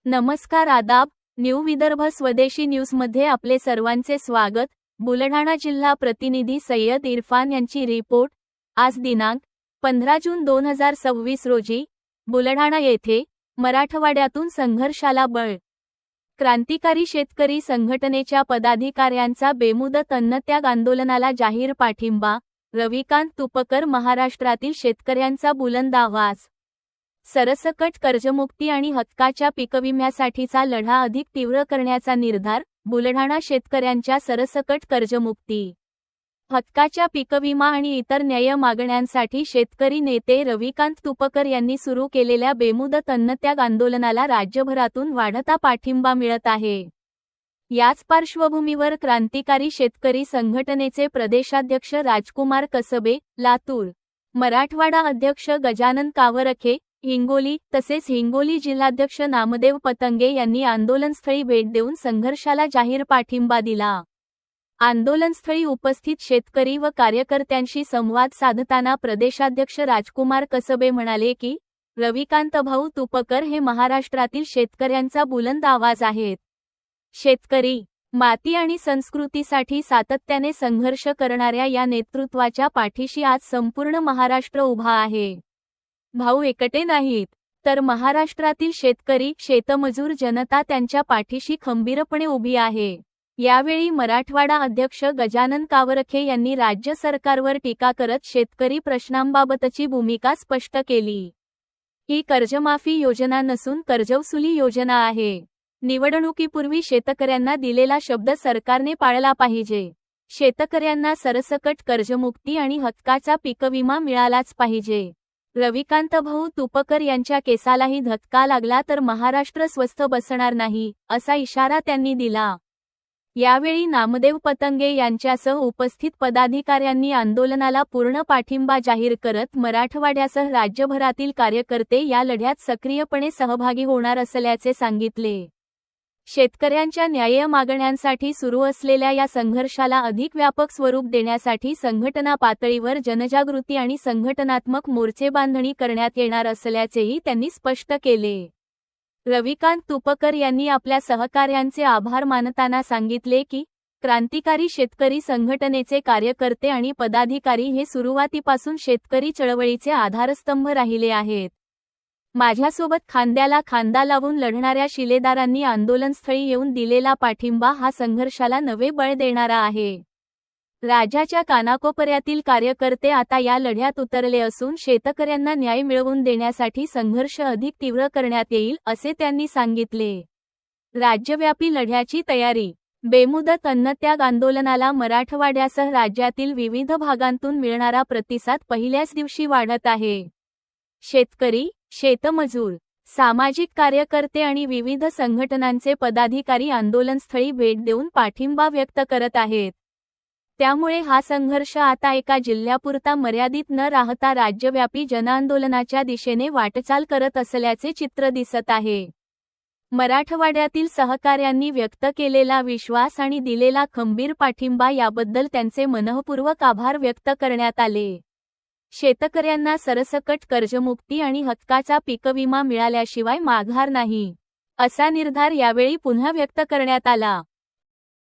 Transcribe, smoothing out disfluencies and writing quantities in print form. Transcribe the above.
नमस्कार आदाब, न्यू विदर्भ स्वदेशी न्यूजमध्ये आपले सर्वांचे स्वागत। बुलढाणा जिल्हा प्रतिनिधी सय्यद इरफान यांची रिपोर्ट। आज दिनांक 15 जून 2026 रोजी बुलढाणा येथे मराठवाड्यातून संघर्षाला बळ। क्रांतिकारी शेतकरी संघटनेच्या पदाधिकाऱ्यांचा बेमुदत अन्नत्याग आंदोलनाला जाहीर पाठिंबा। रविकांत तुपकर महाराष्ट्रातील शेतकऱ्यांचा बुलंद आवाज। सरसकट कर्जमुक्ती आणि हक्काच्या पीकविम्यासाठीचा लढा अधिक तीव्र करण्याचा निर्धार। बुलढाणा शेतकऱ्यांच्या सरसकट कर्जमुक्ती, हक्काच्या पीकविमा आणि इतर न्याय्य मागण्यांसाठी शेतकरी नेते रविकांत तुपकर यांनी सुरू केलेल्या बेमुदत अन्नत्याग आंदोलनाला राज्यभरातून वाढता पाठिंबा मिळत आहे। याच पार्श्वभूमीवर क्रांतिकारी शेतकरी संघटनेचे प्रदेशाध्यक्ष राजकुमार कसबे, लातूर, मराठवाडा अध्यक्ष गजानन कावरखे, हिंगोली तसेच हिंगोली जिल्हाध्यक्ष नामदेव पतंगे यांनी आंदोलनस्थळी भेट देऊन संघर्षाला जाहीर पाठिंबा दिला। आंदोलनस्थळी उपस्थित शेतकरी व कार्यकर्त्यांशी संवाद साधताना प्रदेशाध्यक्ष राजकुमार कसबे म्हणाले की रविकांत भाऊ तुपकर हे महाराष्ट्रातील शेतकऱ्यांचा बुलंद आवाज आहेत। शेतकरी, माती आणि संस्कृतीसाठी सातत्याने संघर्ष करणाऱ्या या नेतृत्वाच्या पाठीशी आज संपूर्ण महाराष्ट्र उभा आहे। भाऊ एकटे नाहीत, तर महाराष्ट्रातील शेतकरी, शेतमजूर जनता त्यांच्या पाठीशी खंबीरपणे उभी आहे। यावेळी मराठवाडा अध्यक्ष गजानन कावरखे यांनी राज्य सरकारवर टीका करत शेतकरी प्रश्नांबाबतची भूमिका स्पष्ट केली। ही कर्जमाफी योजना नसून कर्जवसुली योजना आहे। निवडणुकीपूर्वी शेतकऱ्यांना दिलेला शब्द सरकारने पाळला पाहिजे। शेतकऱ्यांना सरसकट कर्जमुक्ती आणि हक्काचा पीकविमा मिळालाच पाहिजे। रविकांत भाऊ तुपकर यांच्या केसालाही धक्का लागला तर महाराष्ट्र स्वस्थ बसणार नाही, असा इशारा त्यांनी दिला। यावेळी नामदेव पतंगे यांच्यासह उपस्थित पदाधिकाऱ्यांनी आंदोलनाला पूर्ण पाठिंबा जाहीर करत मराठवाड्यासह राज्यभरातील कार्यकर्ते या लढ्यात सक्रियपणे सहभागी होणार असल्याचे सांगितले। शेतकऱ्यांच्या न्याय्य मागण्यांसाठी सुरू असलेल्या या संघर्षाला अधिक व्यापक स्वरूप देण्यासाठी संघटना पातळीवर जनजागृती आणि संघटनात्मक मोर्चेबांधणी करण्यात येणार असल्याचेही त्यांनी स्पष्ट केले। रविकांत तुपकर यांनी आपल्या सहकार्यांचे आभार मानताना सांगितले की क्रांतिकारी शेतकरी संघटनेचे कार्यकर्ते आणि पदाधिकारी हे सुरुवातीपासून शेतकरी चळवळीचे आधारस्तंभ राहिले आहेत। माझ्यासोबत खांद्याला खांदा लावून लढणाऱ्या शिलेदारांनी आंदोलनस्थळी येऊन दिलेला पाठिंबा हा संघर्षाला नवे बळ देणारा आहे। राज्याच्या कानाकोपऱ्यातील कार्यकर्ते आता या लढ्यात उतरले असून शेतकऱ्यांना न्याय मिळवून देण्यासाठी संघर्ष अधिक तीव्र करण्यात येईल, असे त्यांनी सांगितले। राज्यव्यापी लढ्याची तयारी। बेमुदत अन्नत्याग आंदोलनाला मराठवाड्यासह राज्यातील विविध भागांतून मिळणारा प्रतिसाद पहिल्याच दिवशी वाढत आहे। शेतकरी, शेतमजूर, सामाजिक कार्यकर्ते आणि विविध संघटनांचे पदाधिकारी आंदोलनस्थळी भेट देऊन पाठिंबा व्यक्त करत आहेत। त्यामुळे हा संघर्ष आता एका जिल्ह्यापुरता मर्यादित न राहता राज्यव्यापी जनआंदोलनाच्या दिशेने वाटचाल करत असल्याचे चित्र दिसत आहे। मराठवाड्यातील सहकाऱ्यांनी व्यक्त केलेला विश्वास आणि दिलेला खंबीर पाठिंबा याबद्दल त्यांचे मनःपूर्वक आभार व्यक्त करण्यात आले। शेतकऱ्यांना सरसकट कर्जमुक्ती आणि हक्काचा पीकविमा मिळाल्याशिवाय माघार नाही, असा निर्धार यावेळी पुन्हा व्यक्त करण्यात आला।